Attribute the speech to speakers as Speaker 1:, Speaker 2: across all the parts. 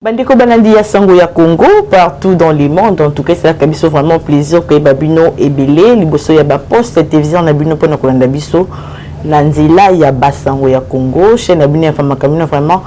Speaker 1: Bandeko Banandi ya Sango ya Congo, partout dans le monde. En tout cas, c'est là qu'il y a vraiment plaisir que Babino et Belé, Liboso ya Poste télévision Nabino pour Nakolanda Biso, Nanzila ya Basango ya Congo, chez Nabino ya Famakamino vraiment.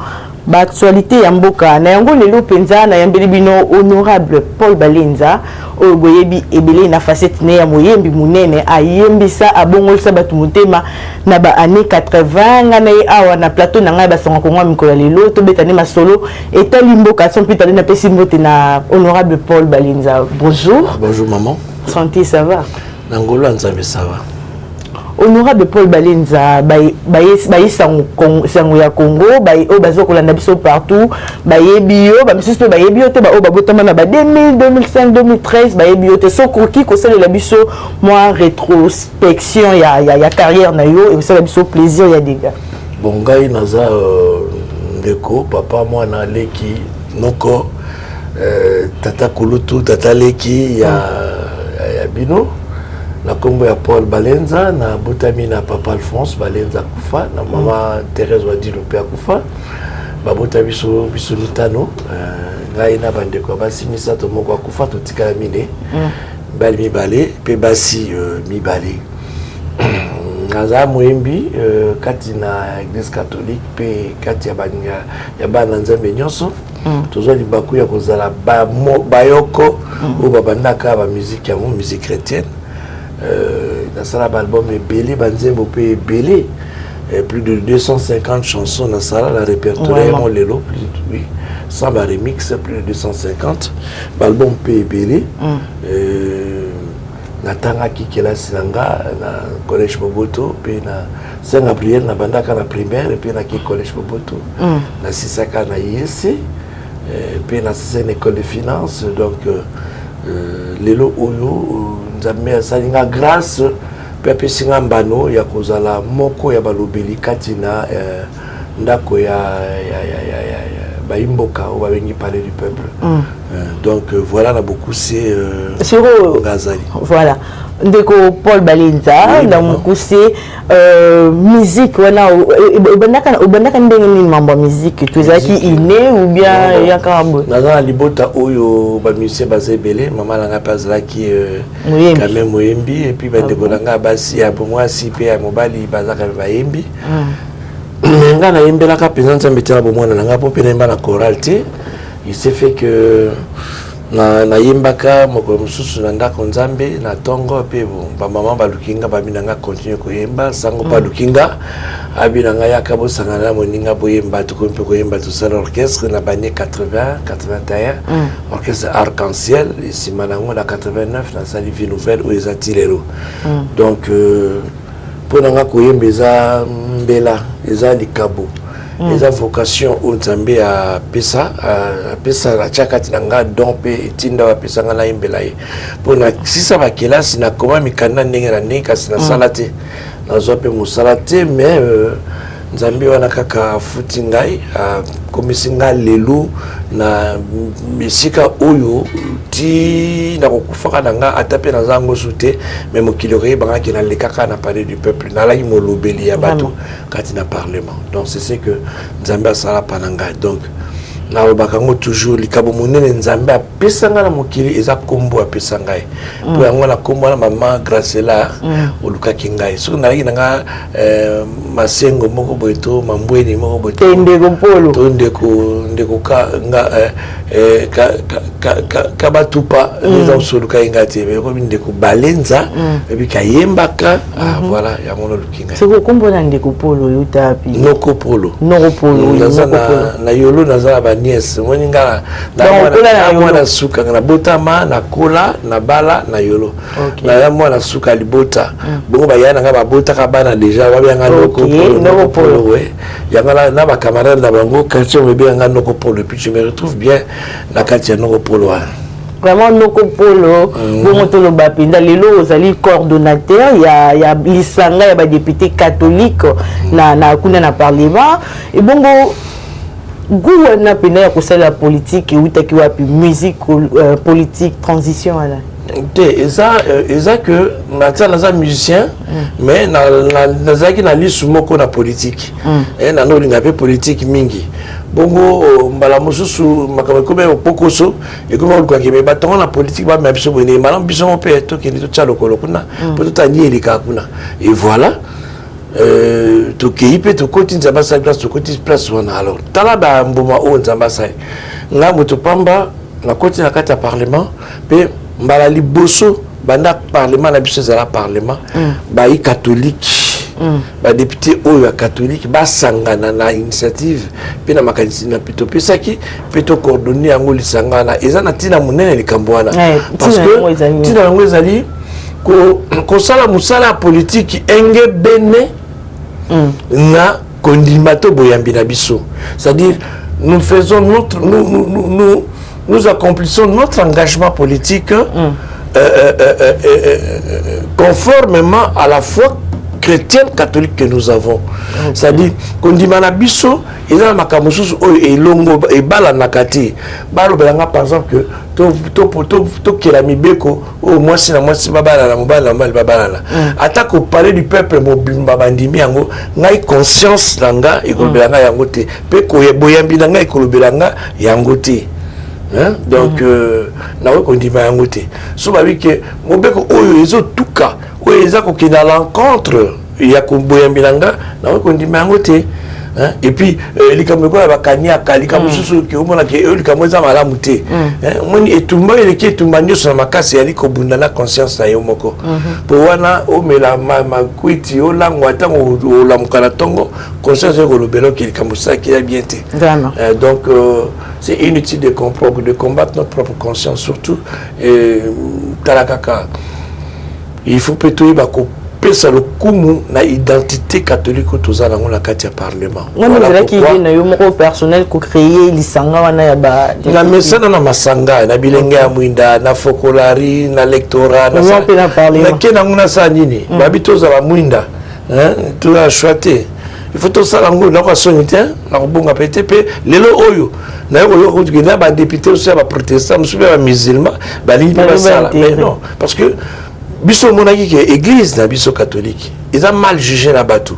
Speaker 1: Actualité ya mboka na yango lelo penza na yambeli bino honorable Paul Balenza o boyebi ebele na facette ne ya moyembi munene ayembisa abongolisa batu mutema na ba année 80 ngana ye awa na plateau na ngai basanga kongo mikola lelo to betane masolo etali mboka son pitale na pesi mbote na honorable Paul Balenza. Bonjour.
Speaker 2: Bonjour maman.
Speaker 1: Santé, ça va?
Speaker 2: Nangolo Nzambe ça va.
Speaker 1: Honorable Paul Balenza, sango ya Congo, o bazo kolanda biso partout, bio, misusu bio te o babotama na 2000, 2005, 2013, bio te sokoki ko sala la biso moi rétrospection ya carrière na yo et ça la biso plaisir ya dega.
Speaker 2: Bon ngai naza ndeko papa moi na leki noko tata kulutu tata leki ya bino. Na kombo ya Paul Balenza na botami na papa Alphonse Balenza kufa na mama Thérèse Wadilo pe kufa ba botami biso lutano ngai na bandeko basi misato moko kufa to tikala mine bali mibale pe basi mibale naza moyembi kati na église catholique pe kati ya bana nzambe nyonso toujours libaku ya kozala bayoko ou babandaka ba musique ya musique chrétienne. Dans la album Belé, Banzembo Pe Belé, plus de 250 chansons dans ça, la répertoire mon lelo, oui, sans ma remix, plus de 250. L'album Pe Belé, Natanga Kikela Sinanga, na collège Moboto, puis na Saint-Gabriel, na Bandaka na primaire, et puis na collège Moboto, na Sisaka na IEC, puis na une école de finance, donc lelo Oyo. Nzambe asalinga grâce pe pesinga mbano ya kozala moko ya balobeli katina ndako ya baimboka ou babengi parler du peuple. Donc voilà, on a beaucoup c'est Gazali. Voilà.
Speaker 1: Ndeko Paul Balenza na mukuse musique wana obandaka ndenge ni mambo musique tuzaki iné ou bien yakambo
Speaker 2: na libota oyo ba musicien bazebele mama langa pazaki quand même moyembi et puis bandeko langa basi ya bomwasi pe ya mobali bazaka bayembi nga na yembela ka présence mbetela bomwana nanga po pe na na chorale te. Il s'est fait que na yembaka moko mususu na ndako nzambe na tongo pe ba mama balukinga babinanga continue koyemba sango pa lukinga abinanga yakabo sangana moninga boyemba to kompe koyemba to sala orchestre na bane 80 81 orchestre arc-en-ciel ici manango na 89 na sali vie nouvelle ou ezatilero. Donc pour nanga koyemba eza mbela eza likabo. Les vocations au Nzambe à Pesa la chakati nanga donc pe tinda wa pesa ngala imbelaye pour na sisa ba kelasi na koma mikanda ndenge na nika sina salate na zope musalate mais Nzambe wana kaka futi ngai komisinga lelu na misika oyo ti na kokufaka nanga atape na zango sute mais mokilore banga ki na lekaka na parler du peuple na la molobeli ya bato kati na parlement. Donc c'est ce que Nzambe asala pananga. Donc na obakango toujours likabo monene Nzambe apesanga na mokili eza kombo apesanga e po yango na kombo na mama Gracela oluka kingai so na nga masengo moko boeto mambweni moko boeto ndeko ka nga ka batupa les soluka ingati mais comme ndeko Balenza et puis kayembaka voilà yango lukinga
Speaker 1: c'est kombo na ndeko polo yutapi
Speaker 2: noko polo na yolo nazala nièce moninga na mwana suka na botama na kola na bala na yolo na mwana suka libota bongo bayana nga babota ka bana déjà babanga noko polo ouais yanga na ba camarade na bango quartier mebe nga noko polo puis je me retrouve bien na quartier noko polo
Speaker 1: vraiment noko polo bongo to loba pinda lelo ozali coordonnateur ya lisanga ya ba député catholique na kuna na parlement et bongo gouvernement pena ya kusala politique utaki wapi musique politique transition ala
Speaker 2: eza que naza musicien mais nazaki na lisu moko na politique na nolinga pe politique mingi bongo mbala mosusu makambo comme pokoso et comme on croit que mais batongo la politique ba même biso bone malam biso mo pe to ke to tchalo kolo kuna peut to tani elika kuna et voilà to ke ipe to koti nzamba sa place to koti place wana alors tala ba mboma o nzamba sa nga moto pamba na koti na kati ya parlement pe mbala liboso banda parlement na biso za la parlement ba i catholique ba député oyo catholique ba sangana na initiative pe na makanisi na pito pesaki peto coordonner yango lisangana eza na tina munene likambo wana parce que tina yango ezali ko sala musala politique enge bene na kondimato boyambi na biso, c'est-à-dire nous faisons notre nous accomplissons notre engagement politique conformément à la foi chrétienne catholique que nous avons. C'est-à-dire qu'on dit manabiso et dans ma camusus et longo et bala nakati balo belanga par exemple que to kelami beko au moins si babala la mobala mal babala attaque au palais du peuple mobimba bandimi yango ngai conscience nanga et ko belanga yango te pe ko boyambi nanga e ko belanga yango te. Donc na ko ndima yango te so ba wi ke mobeko oyo ezo tuka oyo ezako ki na l'encontre ya ko boyambilanga na ko ndima yango te et puis likambo ko ba kania kalika mususu ke omona ke likambo za malamu te moni etumba ele ke etumba nyoso na makasi ya liko bunda na conscience na yo moko po wana o mela ma kwiti o langwa tango o la mukana tongo conscience ko lobelo ke likambo sa ki ya bien te donc c'est inutile de combattre notre propre conscience surtout talakaka il faut plutôt bako pesa le kumu na identité catholique autoza na ngona kati ya parlement.
Speaker 1: Voilà qui vient na yo moko personnel ko créer lisanga wana ya ba
Speaker 2: na mesana na masanga na bilenge ya mwinda na fokolari na lectorat na kena ngona sa nini babitoza ba mwinda tu as choité il faut tout ça lango na ko sonité na ko bonga PTP lelo oyo na yo ko na ba député aussi ba protestant musubi ba musulman ba lingi ba sala mais non parce que biso monaki que église na biso catholique ils ont mal jugé la batou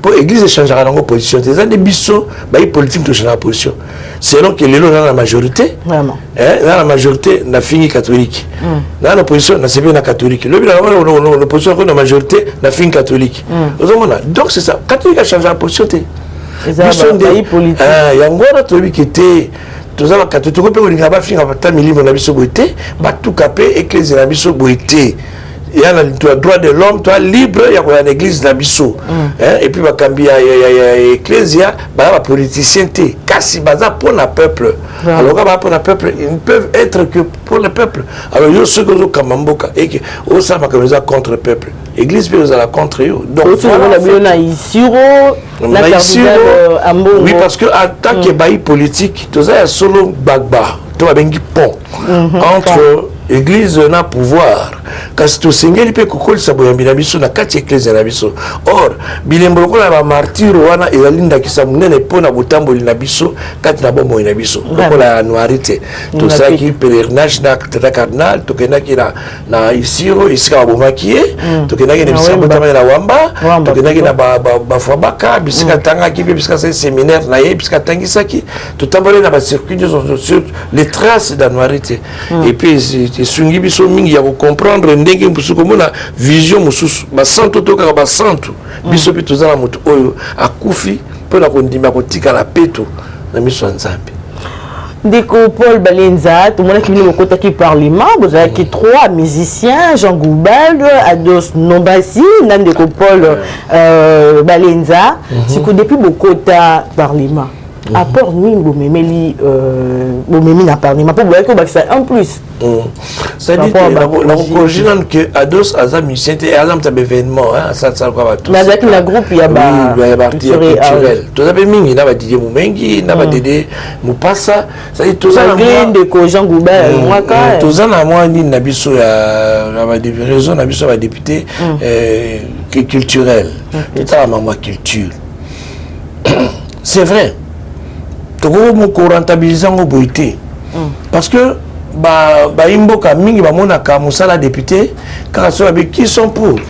Speaker 2: pour église changera dans position ils ont des biso ba politique de changer la position selon que les dans la majorité
Speaker 1: vraiment
Speaker 2: dans la majorité na fini catholique dans la position na c'est bien la catholique le la position de la majorité na fini catholique donc c'est ça catholique a changé la position biso des politique yango na tobi qui était tous les catholiques ko pe ko linga ba finga ba milimo na biso boité ba tout capé église na biso boité. Il y a le droit de l'homme, toi libre, il y a une église nabiso. Et puis, il y a l'ecclésia, la politicien, kasi baza pour le peuple. Alors, pour le peuple, ils ne peuvent être que pour le peuple. Alors, il y a ceux qui sont kamamboka et qui sont contre le peuple. L'église peut être contre eux. Donc, oui, parce que en tant que bailli politique, tout ça, il y a solo bagba, tout un pont entre église na pouvoir kasi to sengeli pe kokoli saboyambi na biso na kati église na biso or bilembo lokola ba martyr wana ezalinda kisa munene pona botamboli na biso kati na bomoi na biso lokola anuarité to saki pèlerinage na tata cardinal to kenaki na isiro isika bomaki to kenaki na bisika botama na wamba to kenaki na ba fabaka bisika tanga ki bisika séminaire na ye bisika tangisaki to tamboli na ba circuit sur les traces d'anuarité et puis sungi biso mingi ya comprendre ndenge mpusuko mona vision mususu ba santo toka ba santo biso pe tozala mutu oyo akufi pe na kondima kotika la peto na miso nzambe
Speaker 1: Ndeko Paul Balenza tout le monde qui vient au côté qui parlement vous avez qui trois musiciens Jean Goubal Ados Nombasi Ndeko Paul Balenza c'est que depuis beaucoup de parlement apport ni bomemeli na parlement pour voir que ça en plus
Speaker 2: c'est-à-dire que la projet que Ados Azam musicien et Azam tab événement ça quoi ba tout
Speaker 1: avec la groupe il y a ba
Speaker 2: culturel tout ça mingi na ba Didier Mumengi na ba Dédé Mupasa c'est-à-dire tout ça
Speaker 1: de ko Jean Goubert moi ka
Speaker 2: tout ça na moi ni na biso ya na ba raison na biso ba député culturel tout ça maman culture c'est vrai to rentabiliser ngo boité parce que ba imboka mingi ba monaka musala député car ceux qui sont pour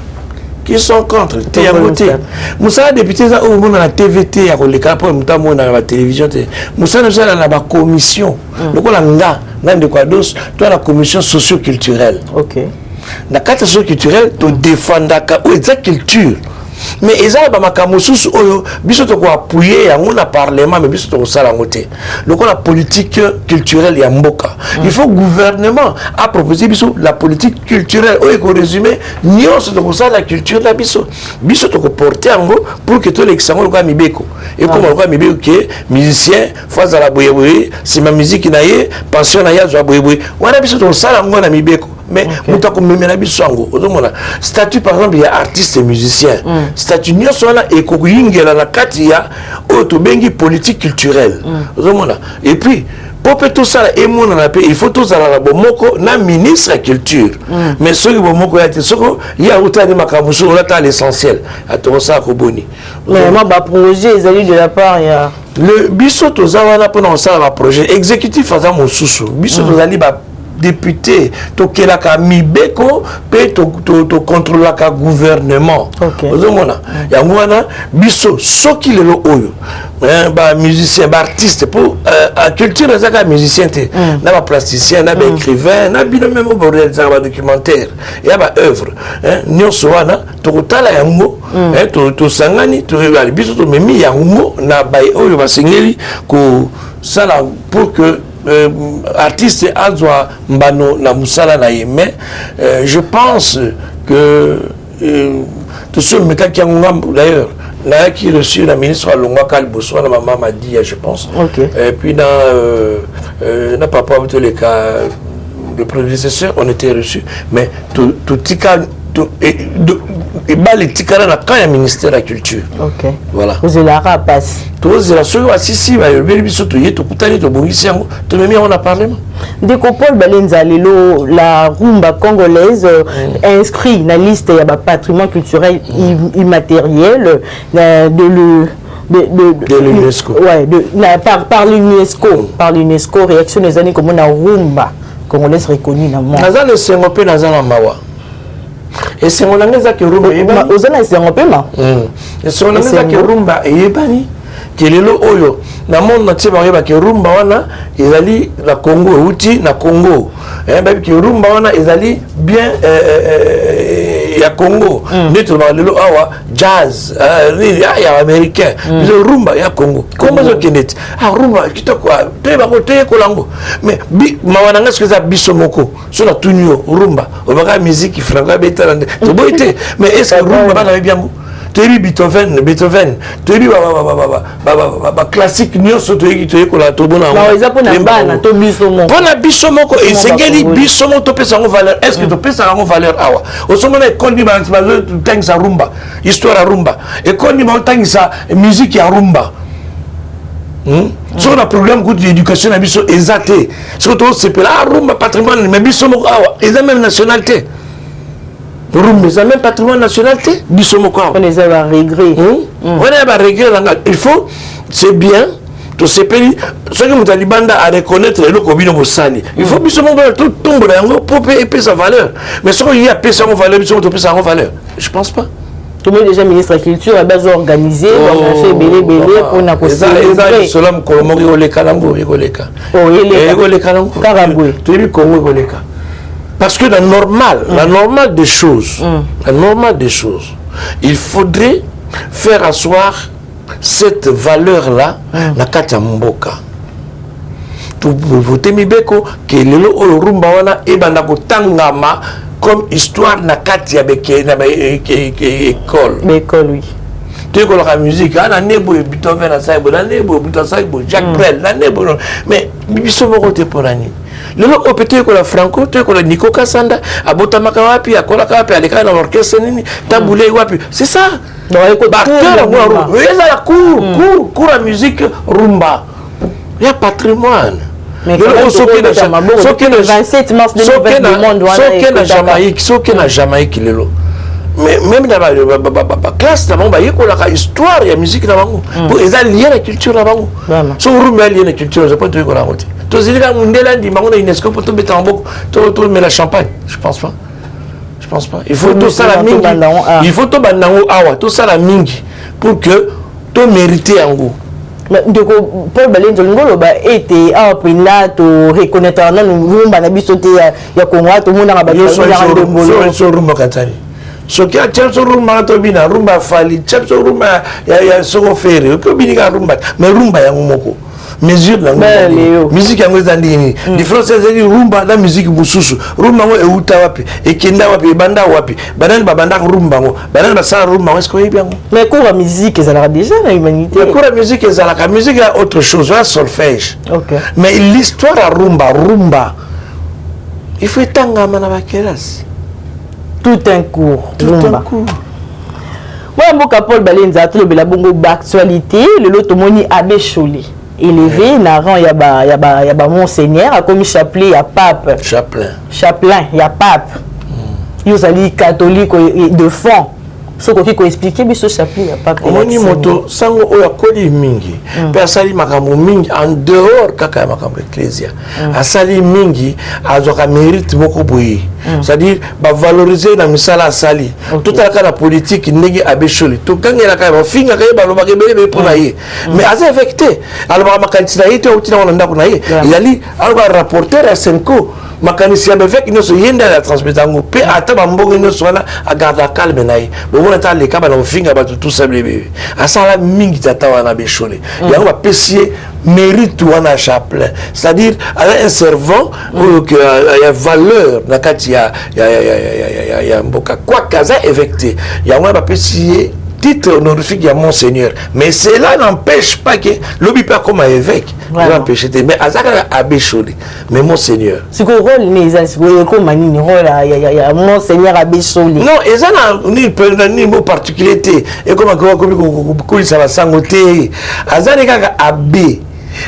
Speaker 2: qui sont contre. Moussa député ça au monde la TVT à koleka pour mutambo na la télévision. Moussa nous a la commission. Donc on a de quoi d'autre, toi la commission socio-culturelle.
Speaker 1: OK.
Speaker 2: La carte socio-culturelle te défendre la culture. Mais ils ont pas makambo sous oyo biso to ko appuyer yango na parlement mais biso to sala ngote. Donc la politique culturelle ya mboka. Il faut gouvernement a proposé biso la politique culturelle oyo ko résumer nyonso to ko sala la culture la biso. Biso to ko porter yango pour que to l'exango ko mibeko. Et comme ko mibeko que musicien faza la boyeboye, c'est ma musique na ye, pension na ya zo boyeboye. Wana biso to sala ngo na mibeko. Mais nous avons même statut par exemple il y a artiste et musicien statut nous sommes là et qu'on a la carte il y a autobengi politique culturelle et puis pour tout ça et mon il faut tout ça la bomoko na ministre de la culture mais ce qui bomoko il y a autant de makamusu là t'as l'essentiel à tout ça koboni
Speaker 1: mais moi bah projet ils allaient de la part il y a
Speaker 2: le biso to zawana pendant ça va projet exécutif faisant mon sous biso to zali ba député to kelaka mibeko pe to contrôle la gouvernement ozomona yango wana biso soki lelo oyo ba musicien ba artiste pour a culture ezaka musicien te na ba plasticien na ba écrivain na bino même ba réalisateur ba documentaire ya ba œuvre nyonso wana to kotala yango to sangani to biso to memi yango na ba oyo ba sengeli ko sala pour que artiste azwa mbano na musala na yeme je pense que tout ce mec qui a d'ailleurs n'a qui reçu la ministre Alongwa Kalboso la maman m'a dit je pense et puis n'a pas tous les cas de prédécesseurs on était reçus mais tout tika et les tikara na quand il ministère de la culture voilà
Speaker 1: vous la rapace
Speaker 2: tous la sur assisi ba yobeli biso to yeto kutani to bongisi yango to memi on a parlement
Speaker 1: Ndeko Paul Balenza lelo la rumba congolaise inscrit na liste ya ba patrimoine culturel immatériel de
Speaker 2: l'UNESCO
Speaker 1: ouais par l'UNESCO réaction des années comme on a rumba congolaise reconnue na monde
Speaker 2: naza le sengo pe naza na mawa et c'est mon ami qui rumba
Speaker 1: ebani ozana sengo pe ma
Speaker 2: et c'est mon ami qui rumba ebani kelelo oyo na monde na tse ba yeba ke rumba wana ezali la Congo outi na Congo ba ke rumba wana ezali bien ya Congo neto ba lelo awa jazz ya américain le rumba ya Congo comment zo kenet rumba kitoko te ba ko te ko lango mais mawana ngasko za biso moko so na tunyo rumba obaka musique franga betala to boite mais est-ce que rumba bana bien Teri Beethoven, Teri classique nyonso toyeki toyeko la tobona.
Speaker 1: Ba eza pona bana to biso moko.
Speaker 2: Pona biso moko et sengeli biso moko to pesa ngo valeur. Est-ce que to pesa ngo valeur awa? Osomona ekoni ba tangisa rumba, histoire rumba. Ekoni ba tangisa musique ya rumba. So na problème coup d'éducation na biso ezate. Surtout c'est la rumba patrimoine mais biso moko awa, eza même nationalité. Rumba, c'est même patrimoine national, on
Speaker 1: les a regret.
Speaker 2: On a regret. Il faut, c'est bien, tous ces pays, ceux qui ont banda à reconnaître le cobino Bossani. Il faut que tout tombe pour payer sa valeur. Mais si il y a payé sa valeur, il faut payer sa valeur. Je pense pas.
Speaker 1: Tout le monde déjà ministre de la Culture a besoin d'organiser, on a fait belé pour n'a pas
Speaker 2: célébrer. Solam Kolomori Oleka Lambo, Egoleka.
Speaker 1: Oh,
Speaker 2: Egoleka Lambo.
Speaker 1: Karaboué.
Speaker 2: Tu es Congo Egoleka. Parce que la normale des choses, il faudrait faire asseoir cette valeur-là na kati mboka. Tu voter mibeko que lelo o rumba wana ebanda kotangama comme histoire na kati ya beke na école.
Speaker 1: L'école oui.
Speaker 2: Tu école la musique, na nebo Beethoven na saibo, na nebo Saibo, Jacques Brel, na nebo mais biso moko te polani. Lelo opete ko la Franco, tu ko la Nico Kasanda, abota makawapi, akola kawapi, aleka na orchestre nini, tabule wapi. C'est ça. La cour la musique rumba. Il y a patrimoine.
Speaker 1: Mais le 27 mars 2020
Speaker 2: na Jamaïque lelo. Mais même dans la classe d'abord bah yeko la histoire ya musique d'abord pour les liés la culture d'abord so rumba lié la culture je pas tout la route to zilika mundela ndi mango na UNESCO pour tout mettre en boucle tout mais la champagne je pense pas Je pense pas. Il faut tout ça la mingi. Il faut tout bandango awa, tout ça la mingi pour que tout mérite en goût.
Speaker 1: Donc Paul Balenza ngolo ba été a pina to reconnaître na rumba na biso te ya Congo to mona ba yo
Speaker 2: so rumba katani. So ki a so rumba to bina rumba fali, so rumba ya so fere, ko bini ka rumba, mais rumba ya moko. Mesure la musique yango ezandini différence ezali rumba na musique mususu rumba ngo euta wapi ekenda wapi banda wapi banani babanda rumba ngo banani basala rumba ngo est-ce que bien
Speaker 1: mais quoi la musique ezalaka déjà na humanité
Speaker 2: mais quoi la musique ezalaka musique a autre chose un solfège mais l'histoire à rumba il faut etangama na bakelasi
Speaker 1: tout un cours rumba moi mboka Paul Balenza tout le bela bongo actualité le lotomoni Abbé Cholé élevé na rang ya ba monseigneur a comme chapelet ya pape chaplain ya pape yo sali catholique de fond ce ko expliquer biso chapelet ya pape
Speaker 2: omoni moto sango oya koli mingi persali makambo mingi en dehors kaka ya makambo ecclesia asali mingi azoka mérite moko boye c'est-à-dire ba valoriser na misala asali tout à la politique ndenge Abbé Cholé to kangela ka ba finga ka ba loba ke bele pour na ye mais asa affecté alors makanisi na yete utina wana ndako na ye yali alba rapporteur à Senko makanisi ya bevek ino so yenda la transmettango pe ata ba mbongo ino so wana agarda calme na ye bo mona ta le kaba na finga ba tout ça bébé asala mingi tata wana Abbé Cholé ya ba pesier mérite wana chaplain c'est-à-dire un servant que ya valeur na kati ya mboka quoi kaza évêque ya wana ba pesier titre honorifique ya monseigneur mais cela n'empêche pas que l'obi pas comme évêque l'empêcher mais azaka Abbé Cholé mais monseigneur
Speaker 1: c'est quoi rôle mais c'est quoi comme ni rôle ya monseigneur Abbé Cholé
Speaker 2: non ezana ni mot particularité et comme ko ça va sangoté azane kaka abbé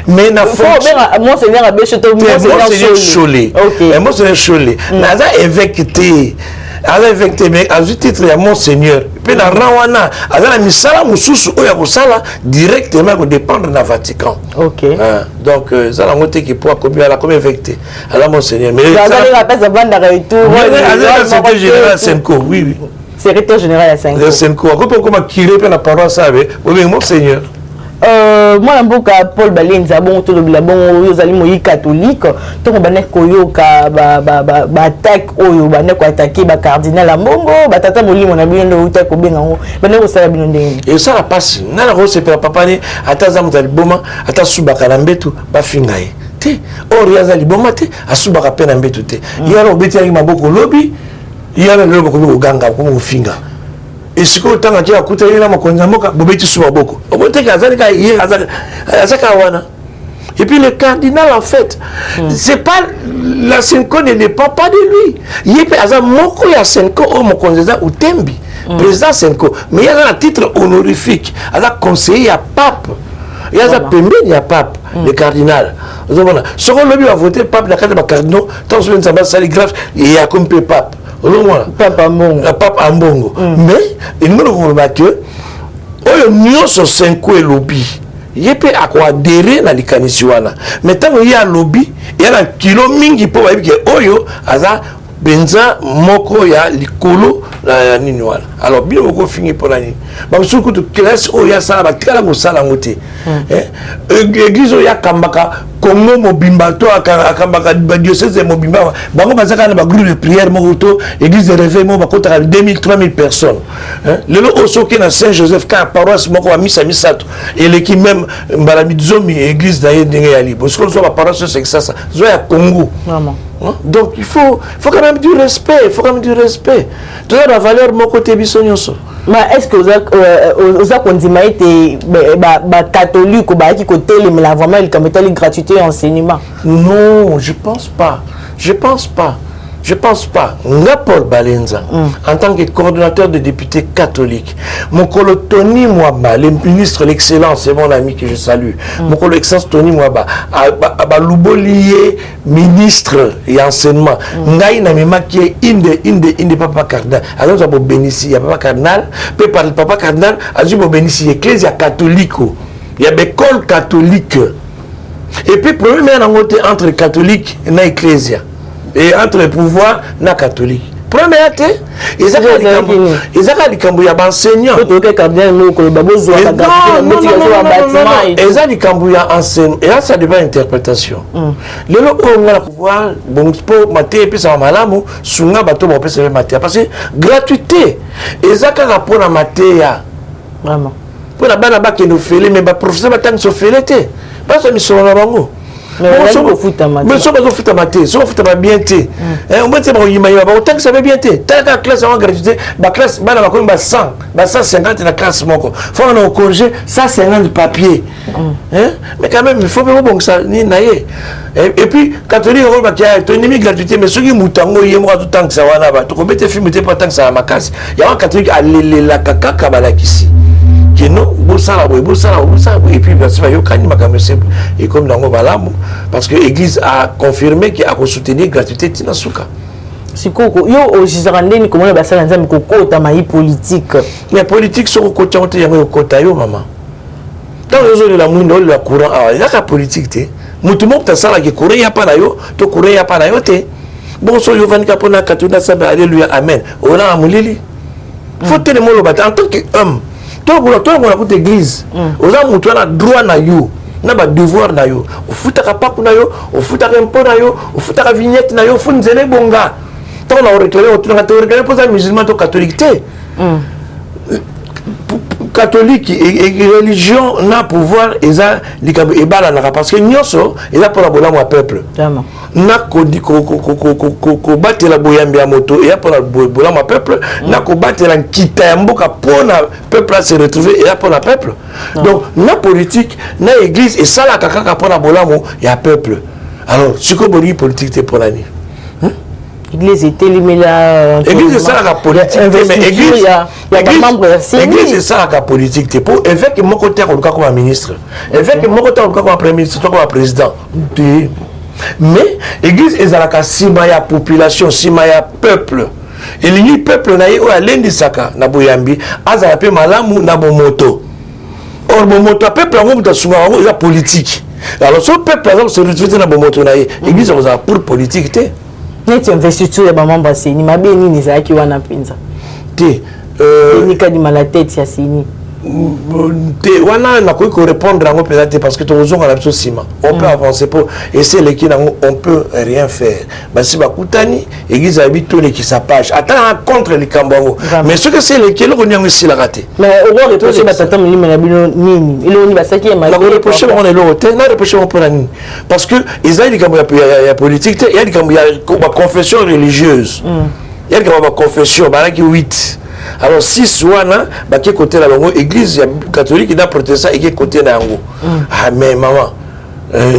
Speaker 2: mais na fonction
Speaker 1: monseigneur Abbé
Speaker 2: Cholé monseigneur Cholé naza évêque té avec mais à ce titre il y a monseigneur puis dans rawana azana misala mususu oya kosala directement ko dépendre na Vatican donc ça la montée qui pour combien la comme évêque à la monseigneur mais
Speaker 1: azana passe avant de retour
Speaker 2: secrétaire général Senko oui
Speaker 1: secrétaire général à Senko
Speaker 2: Senko comme curé pour la paroisse avec monseigneur
Speaker 1: moi mboka Paul Balenza bon to le bon yo zali moyi catholique to ko banek koyoka ba attaque oyo banek ko attaquer ba cardinal mbongo batata molimo na bino uta ko benga ngo banek ko sala bino ndenge
Speaker 2: et ça la passe na la rose pe papa ni ataza mutali boma ata subaka na mbetu ba fingaye te or ya zali boma te asubaka pe na mbetu te yalo beti ya maboko lobi yalo lobo ko ganga ko mo finga et ce que tant que akuta yena makonza moka bobeti suba boko obote ka azali ka ye azaka wana et puis le cardinal en fait c'est pas la Senko ne dépend pas de lui yepe azam moko ya Senko o mokonza utembi président Senko mais il y a un titre honorifique aza conseiller à pape il y a un pembeni ya pape le cardinal voilà ce qu'on lui a voté pape la carte de cardinal tant que ça va sali grave il y a comme pape Papa Ambongo. Mais il me dit que nous sommes 5 lobby. Il peut adhérer à l'Ikanisiwana. Mais tant qu'il y a un lobby, il y a un kilo mingi pour que Oyo aza benza moko ya likolo la ninwala. Alors bien on finit pour la nuit. Ba suku to classe Oya sala ba kala ko sala ngote. Église Oya kambaka Congo mobimba to akambaka diocèse mobimba bango bazaka na ba groupe de prière moto église de réveil mo bakota 2000 3000 personnes lelo osoke na Saint Joseph ka paroisse moko wa misa misato et l'équipe même mbala midzomi église d'ailleurs ndenge ya libo ce qu'on soit paroisse c'est ça zo ya Congo
Speaker 1: vraiment
Speaker 2: donc il faut quand même du respect tout la valeur mon côté bisonyoso.
Speaker 1: Mais est-ce que vous avez condimé catholique ou qui côté mais vraiment il comme gratuité enseignement?
Speaker 2: Non, je pense pas. Paul Balenza, en tant que coordonnateur de députés catholiques, mon collègue Tony Mwaba, le ministre l'excellent, c'est mon ami que je salue, mon collègue excellence Tony Mwaba, Lubolié, ministre et enseignement, Ngaï Namima qui est une de papa cardinal, alors ça peut bénéficier, il y a papa cardinal, peut parler papa cardinal, alors ça peut bénéficier, ecclésia catholique, il y a des écoles catholiques, et puis problème est entre catholiques et l'ecclésia. Et entre les pouvoirs na catholique Premier thé, ils ont likambo ya enseignant. Ils ont likambo ya enseignant. Et là, ça dépend d'interprétation. Le lot où on va pouvoir, bon, pour mater et puis ça va malamu, sunga bateau bon peut se mater parce que gratuité. Ils ont qu'à rapport à mater ya.
Speaker 1: Vraiment.
Speaker 2: Pour la bana ba qui nous fait mais ba professeur ba tant se fait l'été. Pas ça mission na bango.
Speaker 1: Mais on va foutre à mater.
Speaker 2: Mais ça va foutre à mater, ça va foutre à bien té. On va dire bon il m'a autant que ça va bien té. Tant que classe en gratuité, ba classe bana ba ko ba 100, ba 150 la classe moko. Faut on au congé 150 papier. Mais quand même il faut pas bon ça ni naé. Et puis catholique on va qu'il y a une gratuité mais ceux qui mutango yemo tout temps que ça va là-bas. Tu peux mettre film pas tant que ça à ma case. Il y a un catholique à la kaka kabala ici. Non, et puis et comme dans parce que l'église a confirmé qu'il a soutenu gratuité Tinasuka.
Speaker 1: Si koko yo au Gisrandeni comment ba sala nzambe koko tamayi politique.
Speaker 2: Mais politique sur côté on te yango kota yo maman. Dans les zones de la mouine la courant ah il y a la politique té. Mutu mo ta sala ki courant ya pa na yo, to courant ya pa na yo té. Bon so yo van ka pona katuna sabe alléluia amen. On a amulili. Faut tenir mon lobat en tant qu'homme. Toi, on a l'église. On a droit na yo, na ba devoir na yo. On fout ta pape na yo, on fout ta impôt na yo, on fout ta vignette na yo, faut nous aider bonga. Tant on a réclamé, on a réclamé pour ça musulman to catholique. Catholique et religion n'a pouvoir et bala parce que nyonso et là pour la bola moi peuple. Na ko battre la boyambi à moto et pour la bola moi peuple na ko battre la kita ya mboka pour na peuple à se retrouver et là pour la peuple. Donc na politique na église et ça la kaka pour la bola moi ya peuple. Alors ce que boli politique c'est pour l'année.
Speaker 1: L'église était là.
Speaker 2: L'église c'est ça la politique mais église il y a des membres l'église c'est ça la politique pour évêque mon côté comme ministre évêque mon côté comme premier ministre comme président mais l'église est à la sima ya population sima ya peuple et le peuple na yo alendi saka na boyambi azala pe malamu na bomoto or bomoto peuple ngo mutasunga ngo ya politique alors ce peuple là se retrouve na bomoto na l'église va pour politique té
Speaker 1: net investiture ya ba membre seni mabeni ni za ki wana pinza
Speaker 2: té
Speaker 1: ni kadi mala tête ya seni
Speaker 2: té wana na ko répondre ngo peut-être parce que ton ozonga la biso sima on peut avancer pour essayer les qui on peut rien faire mais si ba kutani église habito les qui sa page attends contre les kambango mais ce que c'est les qui le nyango si la raté
Speaker 1: mais on va reprocher ba tata mini na bino nini ile oni ba saki ma
Speaker 2: la reprocher on est là té na reprocher on pour la nini parce que ils ont dit kambo ya politique il y a dit kambo ya confession religieuse il y a dit kambo confession ba qui 8 alors 6 wana ba qui côté la longo église catholique na protestant et qui côté na yango ah mais maman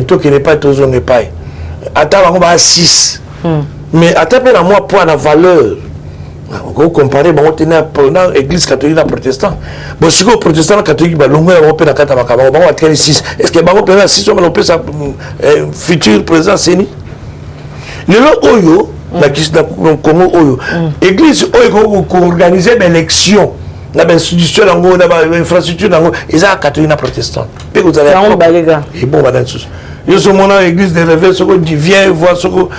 Speaker 2: toi qui n'est pas tous on n'est pas attends on va 6 mais attends la moi point la valeur on comparer bon tenir pendant église catholique na protestant bon si que protestant catholique ba longo on peut na kata makaba bon ateli 6 est-ce que ba on peut 6 on peut ça futur président seni le lo oyo la Congo oyo église oyo ko organiser l'élection na ba institution nango na ba infrastructure nango eza catholique na protestant pe ko zala et bon madame sous yo so mona église de lever soko di vient voir soko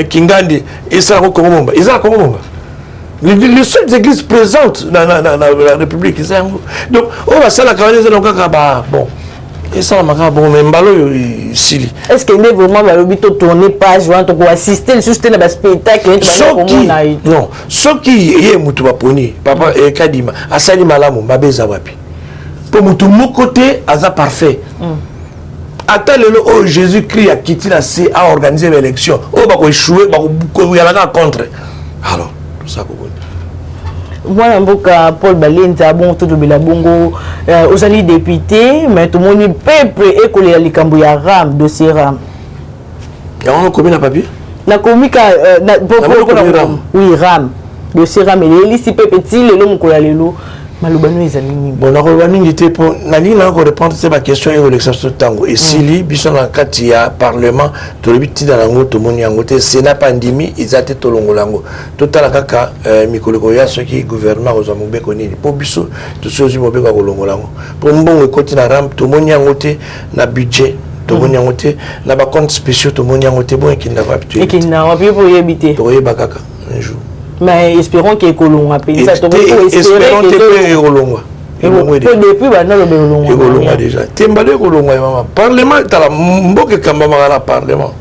Speaker 2: Kingandi et ça ko Komomba eza Komomba les seules églises présentes dans la République eza donc on va ça la canaliser donc ba bon et ça m'a bon mais mbalo ici
Speaker 1: est-ce que n'est vraiment la lobito tourner page ou to assister juste na spectacle
Speaker 2: non ce qui est mutu baponi papa et kadima asali malamu babeza wapi pour mutu mon côté aza parfait attends le Jésus-Christ a quitté la C a organisé l'élection on va échouer ba yalaka contre alors tout ça
Speaker 1: moi mboka Paul Balenza bon tout de la bongo osali député mais tout moni peuple école ya likambo ya ram dossier ram
Speaker 2: ya on combien na papier
Speaker 1: na komika na oui ram dossier ram et li si petit le nom ko ya lelo malobano ezali
Speaker 2: bon na ko bani ngité pour na li na ko répondre c'est ma question et l'exercice tango et si li biso na kati ya parlement to le biti dans lango to moni yango te sénat pandémie izate to longolango totala kaka mikoleko ya ceux qui gouvernement aux amobé koni pour biso to ceux qui mobé ko longolango pour mbongo koti na ram to moni yango te na budget to moni yango te na ba compte spéciaux to moni yango te bon ekinda va habitué
Speaker 1: ekinda va bien pour y habiter
Speaker 2: to yeba kaka un jour
Speaker 1: Mais espérons qu'il y ait Kolonga.
Speaker 2: Espérons qu'il y ait Kolonga.
Speaker 1: Depuis maintenant,
Speaker 2: déjà. Tembale Kolonga, maman. Parlement, tu as mboke kambamara parlement.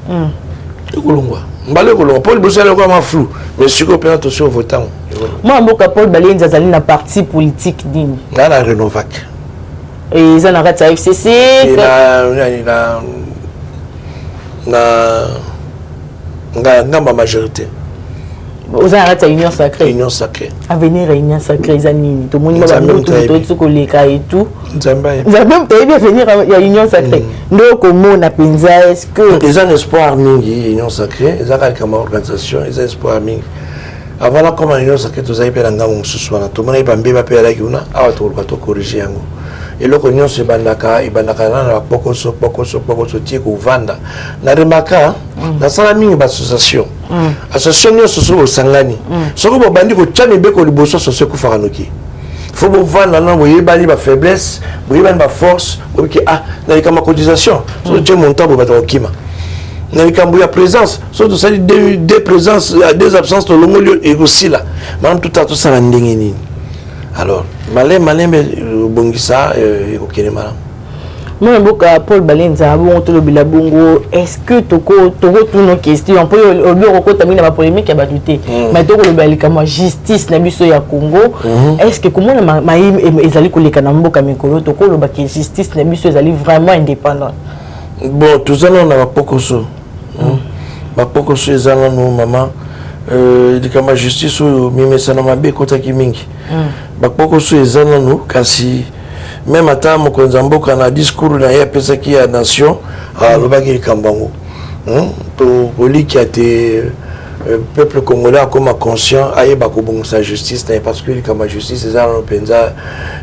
Speaker 2: Kolonga. Mbale Kolonga. Paul Boussel est vraiment flou. Mais ce qu'on peut attention au votant.
Speaker 1: Moi, mboka Paul Balé, nous avons un parti politique digne.
Speaker 2: Là, la Renovac.
Speaker 1: Et ils ont arrêté sa FCC.
Speaker 2: Il a ma majorité.
Speaker 1: Vous avez arrêté Union Sacrée.
Speaker 2: Union Sacrée.
Speaker 1: À venir Réunion Sacrée, Zanini. Tout le monde va venir, tout les cas et tout. Vous avez même bien venir à Union Sacrée. Donc, comment on appelle ça? Est-ce que.
Speaker 2: Ils ont espoir, Union Sacrée. Ils ont une organisation. Ils ont espoir, avant la comme Union Sacrée, tout ça, ils peuvent aller ce soir. Tout le monde est bambé, il va aller à la corriger. Et là, l'union se bandaka, il bandaka na pokoso tie ko vanda. Na remaka, na sala mingi ba association. Association yo soso o sangani. Soko bo bandi ko tchane be ko liboso soso ku faranoki. Faut bo vanda na bo yebali ba faiblesse, bo yebali ba force, bo ki na kama cotisation. So tie montant bo ba kima. Na likambo ya présence, so to sali deux présences, deux absences to longolio et aussi là. Madame tout à tout ça ndenge nini. Alors, malin bongisa au Kénémala.
Speaker 1: Moi, Paul Balenza, bon, tout le bilabongo, est-ce que toko toutes nos questions, on peut au bureau contaminer la polémique à battuté, mais toko le balikama justice na biso ya Congo, est-ce que comment maïm ezali koleka na mboka mikolo toko le baki justice na biso ezali vraiment indépendant?
Speaker 2: Bon, tout ça on a pas pokoso. Ba pokoso ezala no maman. Likama justice ou mimesana mabe kota kimingi bakpoko so ezana no kasi même ata mokonza mboka na discours na ya pesa ki ya nation lobaki likambango to koliki ate peuple congolais comme conscient ayeba ko bon sa justice parce que likama justice ezana no penza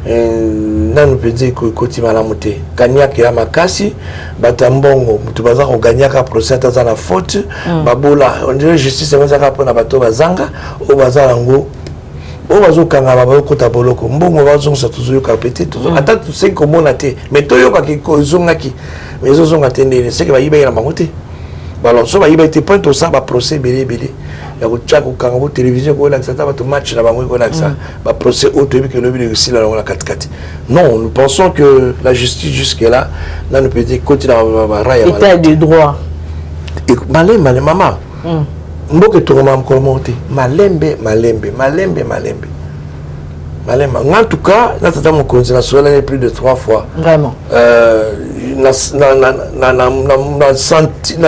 Speaker 2: nanu penza koti malamu te kanyaki ya makasi batambongo mutu baza ko ganyaka procès ata na faute babola on dirait justice ezaka ka pona bato bazanga o bazala ngo o bazo kanga baba ko taboloko mbongo bazo sa tuzo ka pété tuzo ata tu sais comment na te mais to yoka ki ko zongaki mais zo zonga tendele c'est que ba yiba na bangote balon so ba yiba te point to ça ba procès belé ya ko tchako kanga ko télévision ko la ça ba to match na bango ko la ça ba procès auto bi que le bi aussi la 4-4. Non, nous pensons que la justice jusque là n'a ne peut dire continue à raya
Speaker 1: état de droit
Speaker 2: et malé maman mboke to ma komote malembe en tout cas na tata mon continent sur l'année plus de 3 fois
Speaker 1: vraiment
Speaker 2: na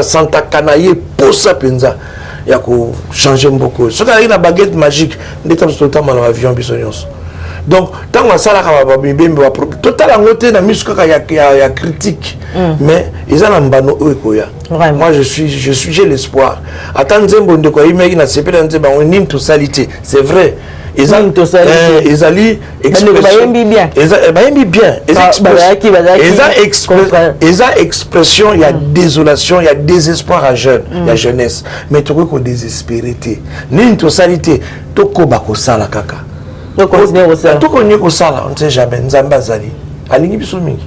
Speaker 2: santa kanaye pour ça penza ya ko changer mboko so ka na baguette magique ndeta totalement dans avion bisonyos. Donc tant que ça la bimbe total angote na misko ya critique mais ils ont mbano okoya. Moi j'ai l'espoir attendre nzembo ndeko imeki na sepela nzemba on to salité c'est vrai ils ont ils ali expression il y a désolation il y a désespoir à jeune la jeunesse mais tu ko désespérité ni to salité to ko bakosala kaka.
Speaker 1: Donc continuer au ça.
Speaker 2: Tout connaît au ça, on ne sait jamais. Nzamba zali. Alingi biso mingi.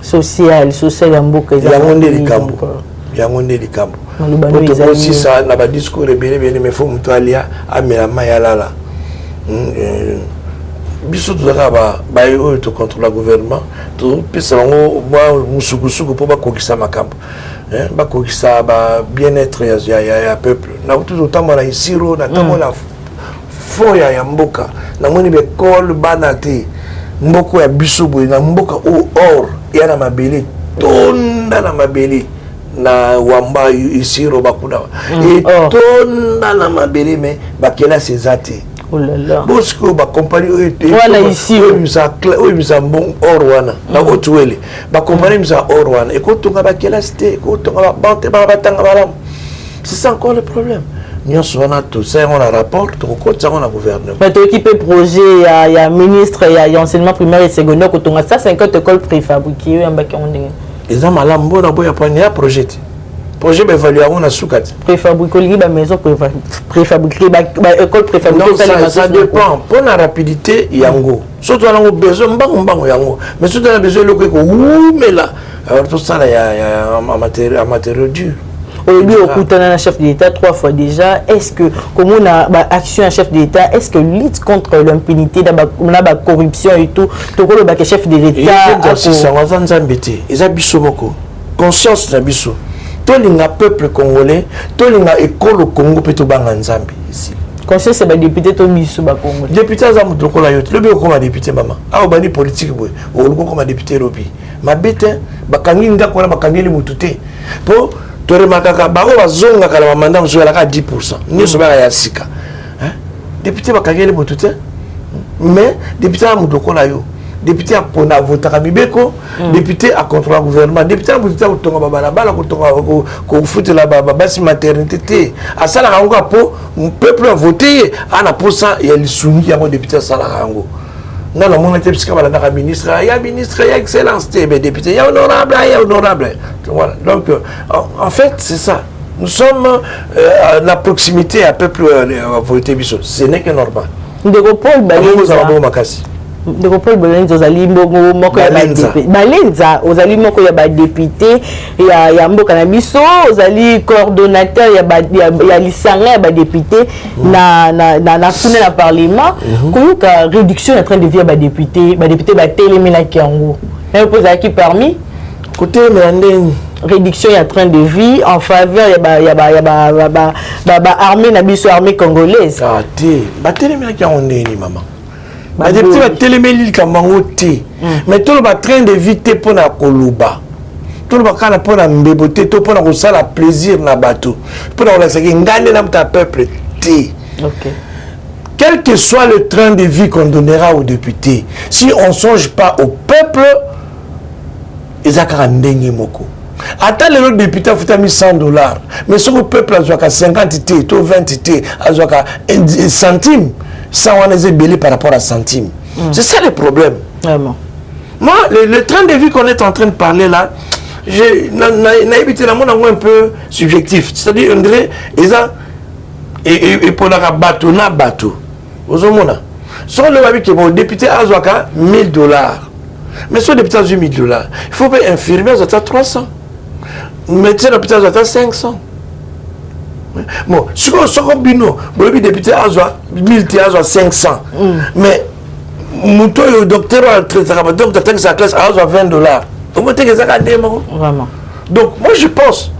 Speaker 1: Social ya mboka
Speaker 2: ya ngonde likambo. Pour aussi ça na ba discours rebelle mais faut muto alia amela mayalala. Biso tout ça ba yo to contre le gouvernement. Tout pesa ngo moi musukusuku pour ba kokisa makambo. Ba kokisa ba bien-être ya peuple. Na tout autant na isiro na tango la foya ya mboka na moni be kol banate mboko ya bisobo na mboka o or ya na mabele tonda na mabele na wamba isiro bakuna et tonda na mabele mais bakela sezate
Speaker 1: oh là là
Speaker 2: bosco ba compagnie
Speaker 1: voilà ici
Speaker 2: o bisa bon or wana na otuele ba compagnie bisa or wana et ko tonga bakela ste ko tonga ba batanga balam c'est ça encore le problème. Nous avons tout ça, on a rapport, on a gouvernement.
Speaker 1: Mais tu équipes projet, il y a ministre, il y a enseignement primaire et secondaire, quand on a ça, 50 écoles préfabriquées, il y a un bac en dingue.
Speaker 2: Ils ont mal à bon, il y a un projet. Projet d'évaluation, on a sous-cat.
Speaker 1: Préfabriqué, la maison préfabriquée, école préfabriquée.
Speaker 2: Ça dépend. Pour la rapidité, il y a un go. Surtout, on a besoin, mais surtout, on a besoin de l'eau, mais là, alors tout ça, il y a un matériau dur.
Speaker 1: au coutana un chef d'État 3 fois déjà. Est-ce que comme on a action un chef d'État, est-ce que lutte contre l'impunité, la corruption et tout, tout le chef de l'État
Speaker 2: ils ont conscience na biso. Tout le peuple congolais, tout le école au Congo peut tout banga nzambi ici.
Speaker 1: Conscience c'est député to biso ba Congo.
Speaker 2: Député za mutu ko la yote. Le bio comme député maman. Ah bani politique boy. O ko comme député lobi. Ma bête ba kangi nda ko na ba kangi mutute. Po to remarkaka ba ko bazonga kala mandat mzo la ka 10%. Ni so ba ya sika. Hein? Député ba kangi mutute. Mais député za mutu ko la yo. Député a voté à Mibeko, député a contrôlé le gouvernement, député a voté à Balabala, qu'on fout la basse maternité. À Salarango, le peuple a voté, à pour ça, il y a le soumis à mon député à Salarango. Non, non, mon était ministre, il y a ministre, il y a excellence, mais député, il y a honorable. Voilà. Donc, en fait, c'est ça. Nous sommes à la proximité à peuple à voter. Ce n'est que normal.
Speaker 1: De Paul de Paul Balenza ozali moko ya Balenza ozali moko ya ba député ya mboka na biso ozali coordonnateur ya lisanga ya ba député na kuna na parlement comment ka réduction en train de vie ba député ba télémina kiango na posa qui permis
Speaker 2: côté mais
Speaker 1: réduction en train de vie en faveur ya armée na biso armée congolaise
Speaker 2: ah ba télémina kiango ndeni maman. Les députés vont télémélier le thé. Mais tout le monde train de vite pour la Koluba. Tout le monde a pour la mbéboté, tout pour la plaisir na bateau. Pour la gagner dans peuple thé. Quel que soit le train de vie qu'on donnera aux députés, si on ne songe pas au peuple, ils ont moko. Attends les autres députés ont mis $100. Mais si le peuple a 50 T, 20 T, a centimes. Ça, on est belé par rapport à centime. C'est ça le problème.
Speaker 1: Vraiment.
Speaker 2: Moi, le train de vie qu'on est en train de parler là, j'ai un peu subjectif. C'est-à-dire, on dirait, et pour la bateau, na bateau. Vous avez vu, sur le député a $1000. Mais sur le député a $1000, il faut payer infirmier à 300. Médecin d'hôpital à 500. Bon, ce que député a 1000 à 500. Mais le docteur a sa classe à $20.
Speaker 1: Vraiment.
Speaker 2: Donc, moi je pense,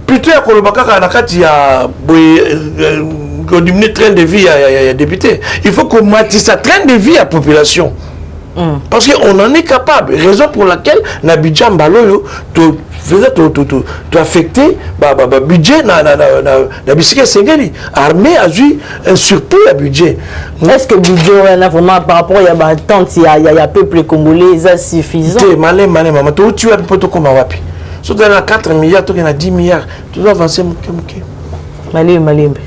Speaker 2: plutôt à il y a diminuer le train de vie à député. Il faut qu'on matisse le train de vie à la population. Parce qu'on en est capable. Raison pour laquelle Nabidjan Baloyo tu affecté le budget na bisike sengeli armée a eu un surplus de budget.
Speaker 1: Est-ce que le budget vraiment par rapport à l'attente il y a peuple congolais c'est suffisant?
Speaker 2: Malin maman tu as pas comme wapi. So dans 4 milliards tu as 10 milliards tu dois avancer
Speaker 1: Malimbe.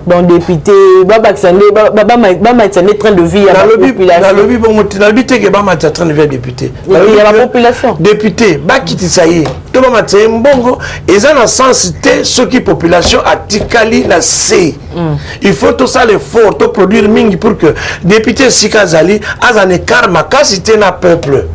Speaker 1: Donc député, Baba train de vie à la population.
Speaker 2: Dans le lobby, train de vie à député.
Speaker 1: Il y a la population.
Speaker 2: Député, Bakiti Saïe, tout le monde c'est mbongo. Et ça n'a sens ce qui population a tikali la C. Il faut tout ça l'effort, tout produire mingi pour que député Sikazali a un écart ma capacité na peuple.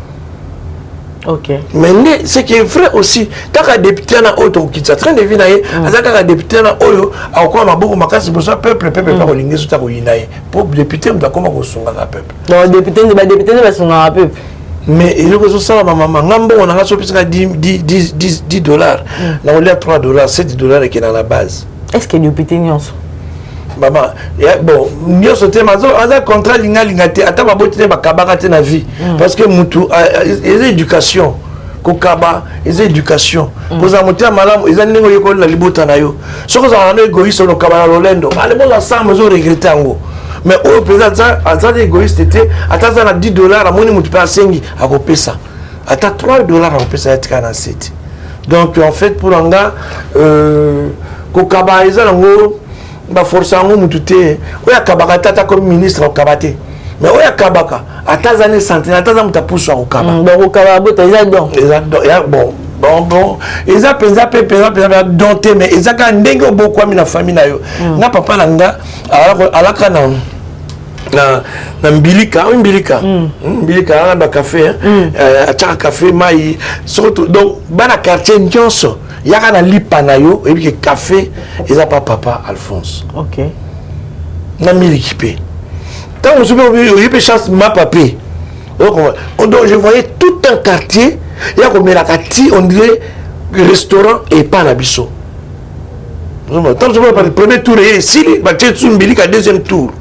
Speaker 1: Ok.
Speaker 2: Mais ce qui est vrai aussi, quand un député a auto qui est en train de vivre, quand un député a oyo, a quoi ma beaucoup ma casse besoin peuple pas relinguer sur ta ruinaye. Pour député, on doit comment on songe à peuple.
Speaker 1: Non, député ne va songe à peuple.
Speaker 2: Mais il y a ça maman, ngambo on a sur $10, là on a $3, $7 qui est dans la base.
Speaker 1: Est-ce que député n'y
Speaker 2: maman bon nous sommes un contrat lingate ata baboti ba kabaka te na vie parce que mutu les éducation kokaba les éducation poza motia malamu ils ndingo yeko na libota na yo soko za na égoïste no kabana lolendo ale bon ensemble zo regretter ngo mais au président ça égoïste était ata za na $10 amoni mutu pa sengi akopesa ata $3 akopesa yatika na 7 donc en fait pour anga kokaba ils ngo ba force ngo mututé oya kabaka tata comme ministre au kabate mais oya kabaka atazane centenaire ataza mutapuso au kaba
Speaker 1: donc kaba bota
Speaker 2: ya bon eza penza dompté mais eza ka ndenge oboko ami na famille na yo na papa na nga alaka na mbilika ba café ataka café mai surtout donc bana quartier nyonso yaka na lipa na yo et puis café eza pas papa Alphonse.
Speaker 1: OK.
Speaker 2: Na équipé. Quand on se peut chance ma papé. Donc je voyais tout un quartier, il y a comme la kati on dirait restaurant et pas la bisso. Tant que le premier tour est ici, le deuxième tour.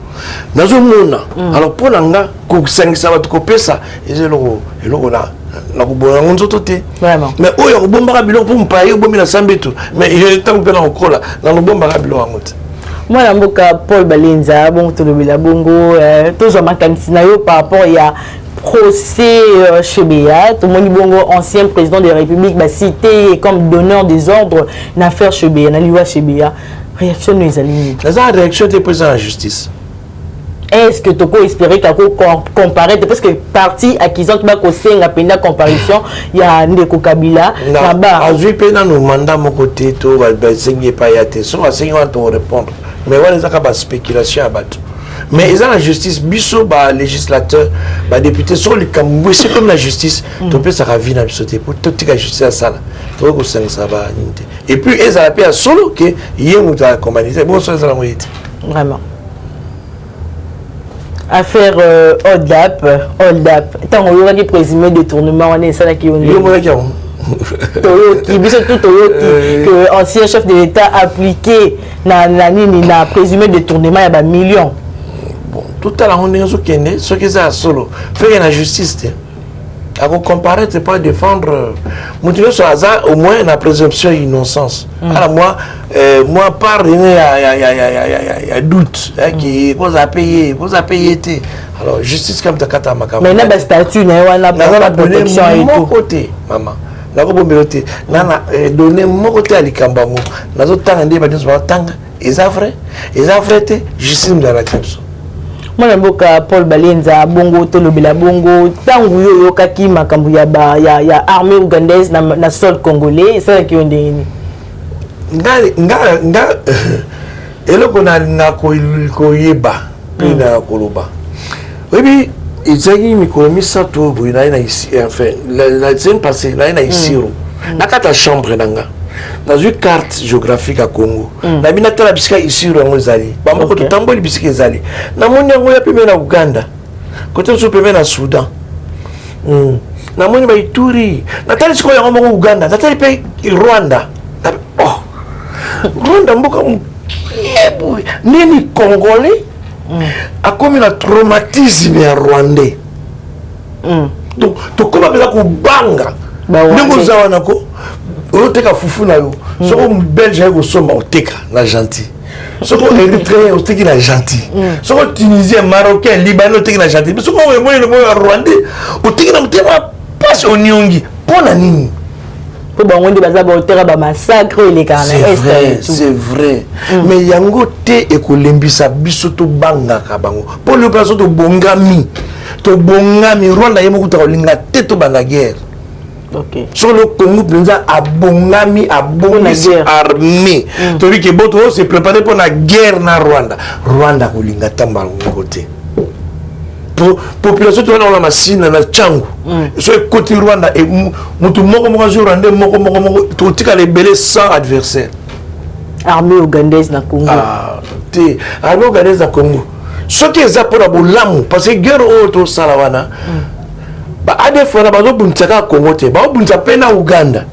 Speaker 2: Dans un monde, alors pour l'anga, que 5 ça va te couper ça, et c'est le là.
Speaker 1: Vraiment.
Speaker 2: Mais où il y a un bon barabilo pour me payer, au bon il a 100 bétou. Mais il y a un temps que l'on colle dans le bon barabilo en route.
Speaker 1: Moi, je suis Paul Balenza, bon, tout le Bongo, tout le monde par rapport à procès chez Béa, tout le monde Bongo, ancien président de la République, cité comme donneur des ordres dans l'affaire chez Béa, dans l'IWA chez Béa. Réaction de les alignés.
Speaker 2: La réaction était présente à la justice.
Speaker 1: Est-ce que tu peux espérer qu'il y a comparer parce que parti accusant qui va causer la comparution, il y a Ndeko Kabila là-bas.
Speaker 2: Je vais dans nos mandats mon côté, tout va enseigner pas y a tes soins, enseigner te répondre. Mais voilà, ça va spéculation à battre. Mais ils ont la justice, biso ba législateur, ba député sur le Cambou, c'est comme la justice. Tu peux ça ravir na bisoté pour toute la justice à ça là. Tu vois que ça va nité. Et puis ils ont appelé à solo que hier nous a commandité. Bon ça la moitié.
Speaker 1: Vraiment. Affaire hold up. Tant on y a présumé détournement, on est ça là qui on est. Toyoti, que ancien chef de l'État appliqué na présumé détournement il y a millions.
Speaker 2: Bon, tout à l'heure on est ce qui est solo. Fait la justice. À comparer, c'est pas défendre. Motivé sur hasard, au moins la présomption d'innocence. Alors moi, par il y a doute qui vous a payé, alors justice comme ta kata makama.
Speaker 1: Mais n'a pas statut, n'a pas protection et tout.
Speaker 2: Côté, maman. N'a pas bonté. N'a donné mon côté à l'Ikambango. N'a pas tant de bâtiments sur tanga. Ils ont vrai, justice dans la crèche.
Speaker 1: Moi je Paul Balenza bongo to lobela bongo tangu yo kaki makambu ya armée ougandaise na sol congolais ça qui on ndeni
Speaker 2: nga eloko na ko yeba na koloba oui izaki mikolo misato boina na ici enfin la semaine passée là na isiro na kata chambre nanga dans une carte géographique à Congo. Na bina tala bisika ici rongo zali. Bambo ko tamboli bisika zali. Na moni ngo ya pemena Uganda. Kote so pemena Soudan. Na moni ba Ituri. Na tali siko ya ngo Uganda. Na tali pe Rwanda. Oh. Rwanda mboka mkiebo. Nini Congolais? Akomi na traumatisme ya Rwandais. Donc to koma bela ko banga. Ndeko zawana ko on teka fufu na yo soko belge ko somba o teka na gentil soko érythréen o teki na gentil soko tunisien marocain libanais o teki na gentil soko mo rwandais o teki na mtema passe au nyongi pona nini
Speaker 1: po bango ndi baza ba otera ba massacre les canadiens
Speaker 2: c'est vrai mais yango te ekolembisa biso to banga ka bango po le place to bongami Rwanda yemo kutaka linga te to banga guerre.
Speaker 1: Okay.
Speaker 2: Sur le Congo, nous avons abongami armée. Tu dis que Boto s'est préparé pour la guerre na Rwanda. Rwanda kolinga tamba côté. Pour population tu vois la machine na Tchangu. Sur le côté Rwanda et mutu moko Rwanda moko tu tika les belés sans adversaire.
Speaker 1: Armée ougandaise na Congo.
Speaker 2: Ah, té armée ougandaise na Congo. Ce qui est pour la bolamu parce que guerre auto salawana. Ba ade fona bazo buntsaka Congo te ba buntsa pena Uganda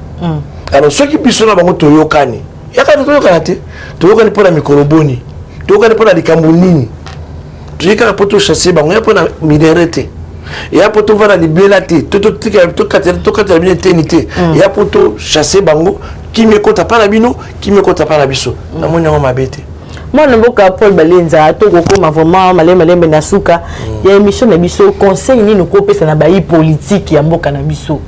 Speaker 2: alors ceux qui biso na bango toyokani yaka toyokana te toyokani pona mikoloboni toyokani pona likambo nini toyeka poto chasser bango ya pona minerete ya poto vana libela te to katela bine tenité ya poto chasser bango kimi kota pa na bino kimi kota pa na biso na moni ngo mabete.
Speaker 1: Moi, je suis Paul Balenza, je suis vraiment malé Nasuka. Il y a une émission de biso conseil ni nous couper ça na baï politique ya mboka na biso.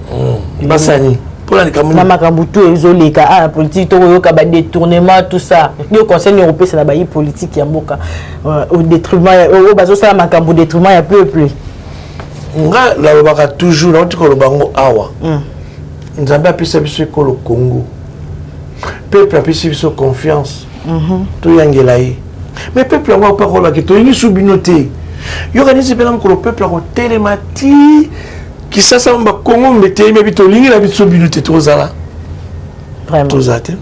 Speaker 2: Basani. Pour la
Speaker 1: kamutu. Na makambutu ezoleka ah politique to yoka ba détournement tout ça. Le conseil ni couper ça na baï politique ya mboka au détriment au bazo ça makambu détriment ya peuple.
Speaker 2: Nga la baka toujours na tiko lo bango awa. Nzambe apesa biso ko le Congo. Peuple apesa biso confiance. To yangelaye mais peuple a pas parole que to ni subinoté yo organise bien que le peuple a télémati qui ça samba Congo mettez mais bito lingi la subinoté to zala
Speaker 1: Vraiment.
Speaker 2: Tous atteints.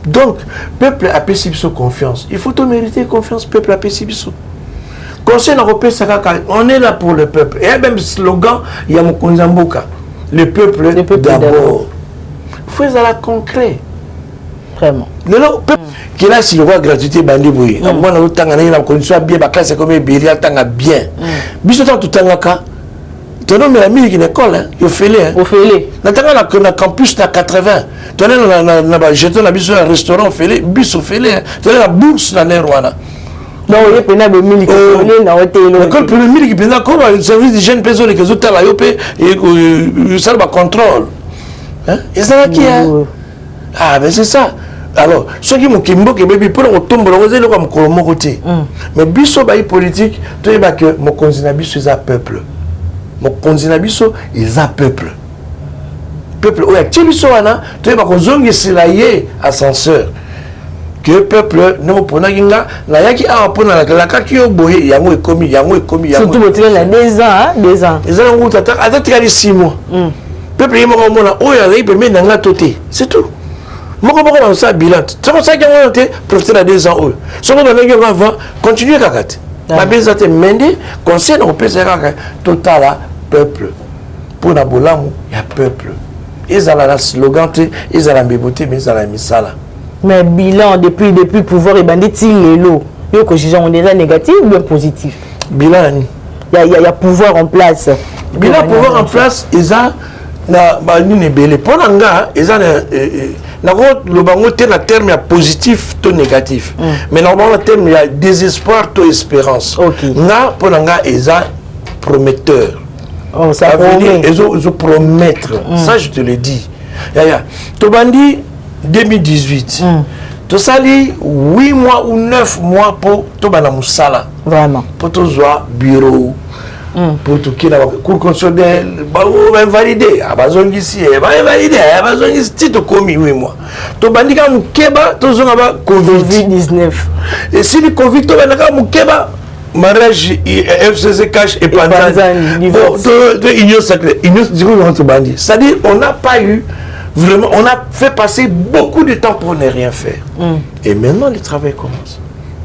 Speaker 2: Donc, peuple a payé confiance. Il faut te mériter confiance, peuple a payé. Conseil européen, on est là pour le peuple. Et même slogan, il y a mon Konzamboka. Le peuple d'abord. Il faut être concret.
Speaker 1: Vraiment.
Speaker 2: Le peuple qui est là, si le roi gratuité, bandi boui. Moi, on a condition bien, ma classe est comme bien, tanga bien. Bisotan tout tangaka. Ton nom est la musique école, il faut faire.
Speaker 1: Au fêlé.
Speaker 2: Dans le campus, na 80. Tu as jeté la bus au restaurant, bus au fêlé. Tu as la bourse dans les rois.
Speaker 1: Non, il y a plein de milliers dans l'hôtel.
Speaker 2: L'école pour le millier qui est comme un service de jeunes personnes qui sont là, et ça va contrôle. Et ça va qui est? Ah, ben c'est ça. Alors, ceux qui m'ont kimbo, qui m'ont pour le tomber, on va dire comme Kolomo côté. Mais biso baï politique, tu sais que mon consinabiso est un peuple. Mon consinabiso est un peuple. Peuple, oui, tu biso ana, tu sais que zongi silaye ascenseur. Que peuple non pour na kinga, na yaki a pour na la kaki yo boye, yango ekomi.
Speaker 1: Surtout le train là 2 ans, hein, 2 ans.
Speaker 2: Ils ont un tata, attends 6 mois. Peuple yemo ko mona, oya yi pe me nanga toté. C'est tout. Moko na ça bilan. C'est comme ça qu'ils ont été profiter à 2 ans eux. Ce qu'on a eu avant, continuer kakati. Ma beza te mende, conseil au pesa kaka total peuple. Pour na bolamu, ya peuple. Ils ont la slogan, ils ont la béboté, mais ils ont la misala.
Speaker 1: Mais bilan depuis le pouvoir et bandit il est yo que jugeons on est déjà négatif ou bien positif.
Speaker 2: Bilan
Speaker 1: il y a pouvoir en place.
Speaker 2: Bilan pouvoir en place, ils ont na ba ni belé pour nga ils ont na le bango te na terme positif to négatif. Mais normalement le terme il y a désespoir to espérance. Na pour nga ils ont prometteur.
Speaker 1: Oh ça promet.
Speaker 2: Ils ont promettre. Ça je te le dis. Ya to bandi 2018. Tu sali 8 mois ou 9 mois pour tout bana musala.
Speaker 1: Vraiment.
Speaker 2: Pour tout jouer bureau. Pour tout qui la cour constitutionnelle, va valider. Abazongi si, va valider. Abazongi si tu commis 8 mois. Tu bandika mukeba, tu zonga
Speaker 1: Covid-19.
Speaker 2: Et si le Covid, tu bandika mukeba, mariage FCC cash et panzani. De union sacrée. Union sacrée. C'est-à-dire, on n'a pas eu. Vraiment, on a fait passer beaucoup de temps pour ne rien faire. Et maintenant, le travail commence.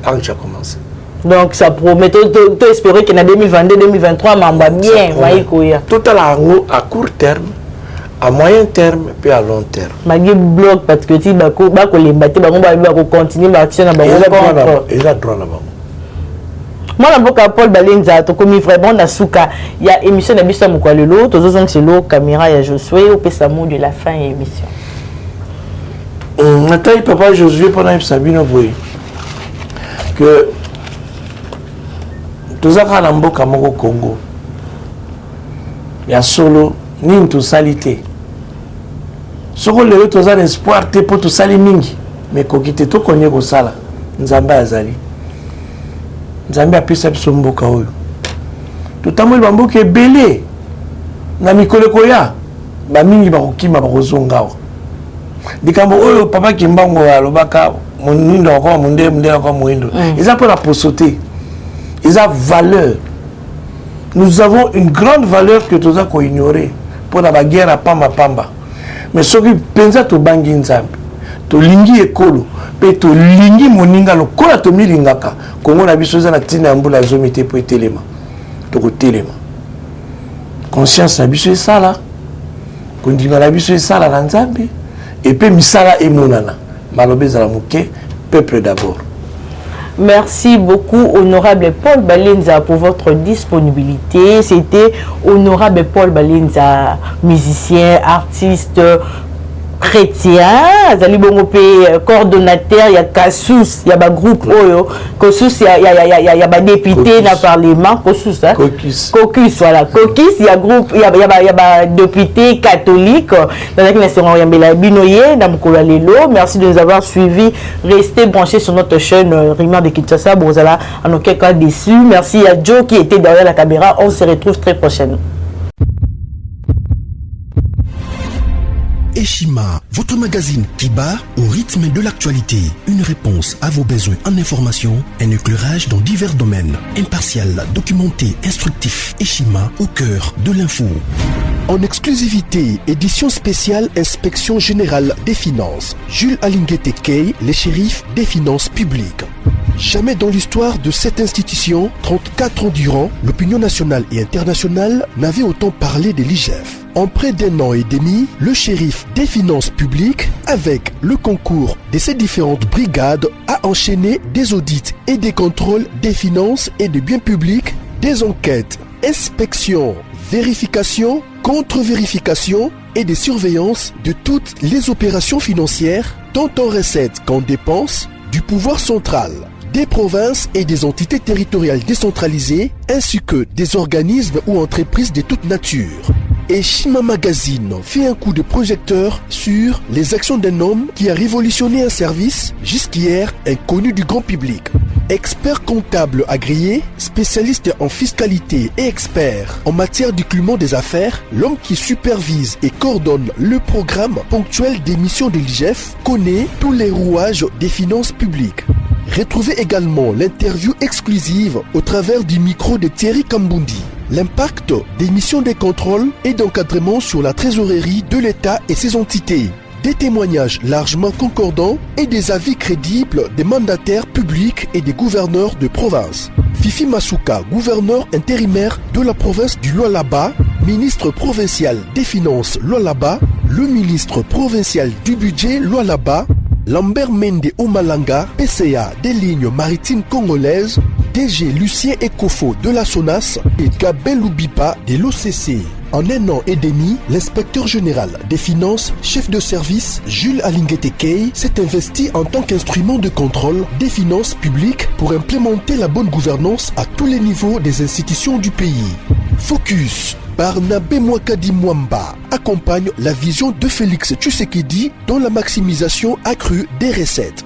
Speaker 2: Ah, il a commencé.
Speaker 1: Donc, ça promet, tu espérer qu'il y a 2022-2023, mais on va bien.
Speaker 2: Total à court terme, à moyen terme, puis à long terme.
Speaker 1: Je bloque parce que tu vas continuer à action.
Speaker 2: Ils ont droit là-bas.
Speaker 1: Moi, je Paul Balenza, tu commis vraiment dans Souka. Il y a émission de Bissa Moukalelo, tu as c'est l'eau, caméra, il y a Josué, au Pessamou de la fin de l'émission.
Speaker 2: Nathalie, papa Josué, pendant que Sabine Boy, que tous les gens qui sont au Congo, il y a solo, ni une salité. Ce que les autres ont espoir, c'est pour tout sali mingi, mais quand tu tout connais au sala, Nzamba Azali. Nzambe apesa biso mboka oyo totamoli bamboka ebele na mikolo koya bamingi bakokima bakozonga awa likambo oyo papa Kimbango alobaka monindo akoma munde akoma moindo eza mpona poso te eza valeur. Nous avons une grande valeur que toza koignorer mpona baguerre ya pamba mais soki mpenza tobangi Nzambe tolingi ekolo pe tolingi moninga lokola tomilingaka Kongo na biso eza na ntina ya mbula zomi te po etelema tokotelema conscience na biso esala kondima na biso esala na Nzambe epe misala emonana maloba ezala moke peuple d'abord.
Speaker 1: Merci beaucoup, honorable Paul Balenza, pour votre disponibilité. C'était honorable Paul Balenza, musicien, artiste, chrétien, Zali Bongope, coordonnateur, il y a Kassous, il y a un groupe Oyo, Kassous, il y a un député dans le Parlement, Kassous, hein? Caucus, voilà, Caucus, il y a groupe, il y a un député catholique, dans la nation, il y a un binoyer, dans le merci de nous avoir suivis, restez branchés sur notre chaîne Rima de Kinshasa, vous allez en aucun cas déçu, merci à Joe qui était derrière la caméra, on se retrouve très prochainement.
Speaker 3: Eshima, votre magazine qui bat au rythme de l'actualité. Une réponse à vos besoins en information, un éclairage dans divers domaines. Impartial, documenté, instructif. Eshima au cœur de l'info. En exclusivité, édition spéciale Inspection Générale des Finances. Jules Alinguete Key, les shérifs des finances publiques. Jamais dans l'histoire de cette institution, 34 ans durant, l'opinion nationale et internationale n'avait autant parlé de l'IGF. En près d'un an et demi, le shérif des finances publiques, avec le concours de ses différentes brigades, a enchaîné des audits et des contrôles des finances et des biens publics, des enquêtes, inspections, vérifications, contre-vérifications et des surveillances de toutes les opérations financières, tant en recettes qu'en dépenses, du pouvoir central, des provinces et des entités territoriales décentralisées, ainsi que des organismes ou entreprises de toute nature. Et Shima Magazine fait un coup de projecteur sur les actions d'un homme qui a révolutionné un service jusqu'hier inconnu du grand public. Expert comptable agréé, spécialiste en fiscalité et expert en matière d'écoulement des affaires, l'homme qui supervise et coordonne le programme ponctuel des missions de l'IGF connaît tous les rouages des finances publiques. Retrouvez également l'interview exclusive au travers du micro de Thierry Kambundi. L'impact des missions de contrôle et d'encadrement sur la trésorerie de l'État et ses entités. Des témoignages largement concordants et des avis crédibles des mandataires publics et des gouverneurs de province. Fifi Masuka, gouverneur intérimaire de la province du Lualaba, ministre provincial des Finances Lualaba, le ministre provincial du budget Lualaba, Lambert Mende Omalanga, PCA des lignes maritimes congolaises, DG Lucien Ekofo de la SONAS et Gabel Loubipa de l'OCC. En un an et demi, l'inspecteur général des finances, chef de service Jules Alinguete Key, s'est investi en tant qu'instrument de contrôle des finances publiques pour implémenter la bonne gouvernance à tous les niveaux des institutions du pays. Focus. Barnabé Mwakadi Mwamba accompagne la vision de Félix Tshisekedi dans la maximisation accrue des recettes.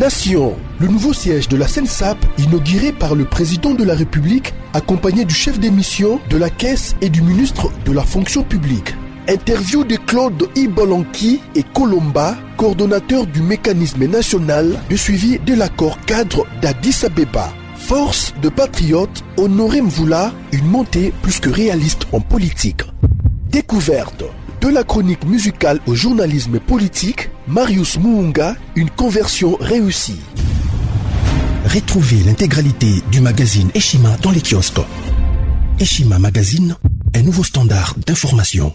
Speaker 3: Nation, le nouveau siège de la SENSAP, inauguré par le président de la République, accompagné du chef des missions de la Caisse et du ministre de la Fonction publique. Interview de Claude Ibolanki et Colomba, coordonnateur du mécanisme national de suivi de l'accord cadre d'Addis Abeba. Force de patriotes, Honoré Mvula, une montée plus que réaliste en politique. Découverte. De la chronique musicale au journalisme politique, Marius Muunga, une conversion réussie. Retrouvez l'intégralité du magazine Eshima dans les kiosques. Eshima Magazine, un nouveau standard d'information.